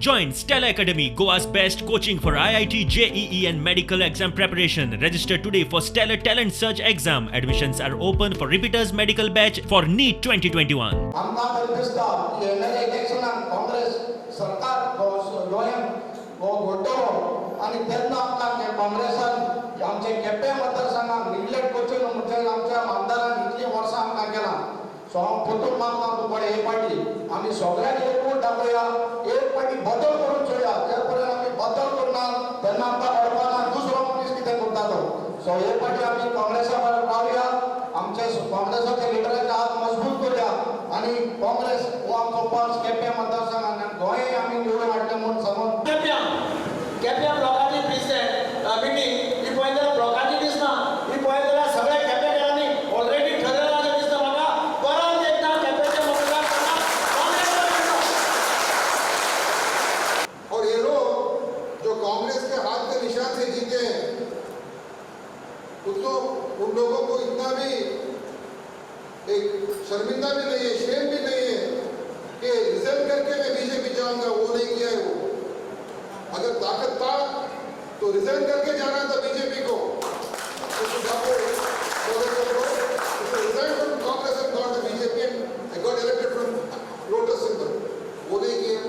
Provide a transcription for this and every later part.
Join Stella Academy, Goa's best coaching for IIT, JEE and medical exam preparation. Register today for Stellar Talent Search exam. Admissions are open for repeaters medical batch for NEET 2021. आमकां कल्पिस्ता की येणाऱ्या इलेक्शनाक काँग्रेस सरकार गोंयांत घडटलो आनी तेन्ना आमकां काँग्रेसान आमचे Quepem मतदारसंघाक neglect करचें न्हू म्हणजे आमच्या आमदारान इतलीं वर्सां आमकां केलां. सो हांव परतून मागता तुमकडे हे पाटी आमी सगळ्यांक एकूच दाखोवया, एक पाटी बदल करून चोया. जे पर्यंत आमी बदल करना तेन्ना आमकां कळपाना दुसरो मनीस कितें करता तो. सो हे पाटी आमी काँग्रेसा भायर रावया, आमचे काँग्रेसाच्या लिडराचे हात मजबूत करूया आनी काँग्रेस हो आमचो पक्ष केपें मतदारसंघात गोंय आमी निवडून हाडलें म्हूण समज केप्यां ब्लॉकाची मिटींग ही पळयत जाल्यार ब्लॉकाची दिसना, ही पळयत जाल्यार सगळ्या केपेकारांनी ऑलरेडी ठरयलां अशें दिसता म्हाका. परत एकदां केपेंचें मतदान और ये लोग जो कांग्रेस के हाथ के निशान से जीते हैं उन लोगों को इतना भी एक शर्मिंदा भी नहीं है, शेम भी नहीं है कि रिजल्ट करके मैं बीजेपी जाऊंगा. वो नहीं किया है. वो अगर ताकत था तो रिजाइन करके जाना था बीजेपी को. Congress and got the BJP and got elected from lotus symbol. वो नहीं किया.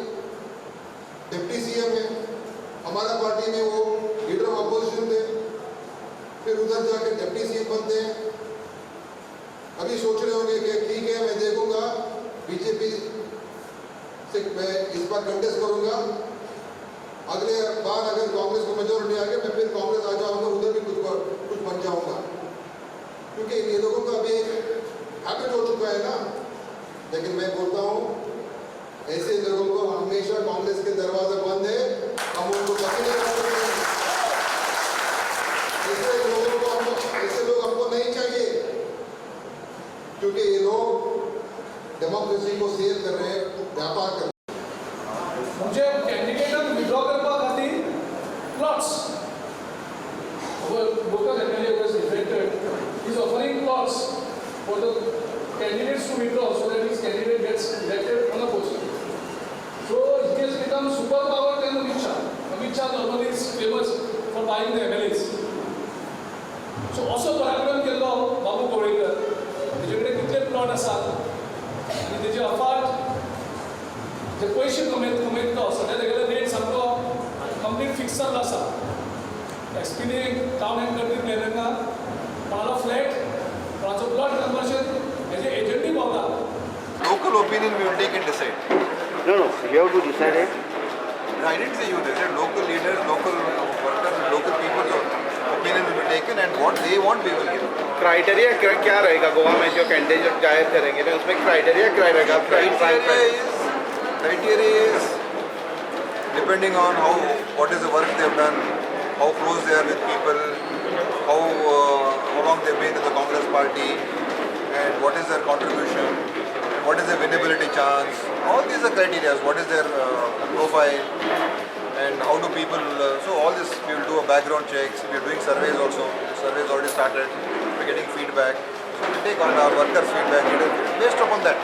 डिप्टी सीएम है, हमारा पार्टी में वो लीडर ऑफ अपोजिशन थे, फिर उधर जाके डिप्टी सीएम बनते हैं. अभी सोच रहे होंगे कि ठीक है मैं देखूंगा बीजेपी से मैं इस बार कंटेस्ट करूंगा, अगले बार अगर कांग्रेस को मेजोरिटी आ गई मैं फिर कांग्रेस आ जाऊंगा, उधर भी कुछ बन जाऊंगा. क्योंकि ये लोगों का अभी हैबिट हो चुका है ना. लेकिन मैं बोलता हूँ ऐसे लोगों को हमेशा कांग्रेस के दरवाजे बंद है, हम उनको कभी नहीं करेंगे. ऐसे लोग हमको नहीं चाहिए, क्योंकि ये लोग डेमोक्रेसी को सेल कर रहे हैं, व्यापार कर रहे हैं. मुझे कैंडिडेट विड्रॉ करपा खातीर plots local MLA was elected is offering plots for the candidates to withdraw so that his candidate gets elected unopposed. So it has become superpower than Amit Shah. Amit Shah normally is famous for buying the MLAs. So also पराक्रम केल्लो बाबू कवळेकर, तेजे कडेन कितले plot आसात आनी तेजे अफाट जे पयशे कमयता सद्या तेगेलो रेट सामको कंप्लीट फिक्स जाल्लो आसा. एसपीने टाउन एंड कंट्री प्लॅनिंगा कोणालो फ्लॅट कोणाचो प्लॉट कन्वर्शन हेजे एजंटी पावता. Local opinion we will take and decide. No, you have to decide it. I didn't say you did. Local leaders, local workers, local people's opinion will be taken and what they want we will give. Criteria क्या रहेगा गोवा में जो candidate जाहिर करेंगे ना उसमें criteria क्या रहेगा? Criteria is depending on what is the work they have done, how close they are with people, how long they have been in the Congress party, and what is their contribution, what is their winnability chance. All these are criteria. What is their profile, and how do people. So all this we will do a background checks. We are doing surveys also. Surveys already started. We are getting feedback. So we take on our workers' feedback based upon that.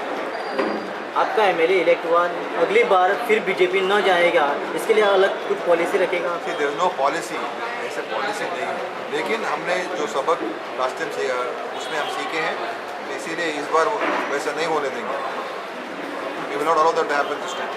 आपका MLA elect हुआ, अगली बार फिर BJP न जाएगा, इसके लिए अलग कुछ पॉलिसी रखेगा? देयर इज नो पॉलिसी, ऐसे पॉलिसी नहीं है. लेकिन हमने जो सबक लास्ट टाइम से उसमें हम सीखे हैं, इसीलिए इस बार वैसा नहीं होने देंगे. We will not allow that to happen this time.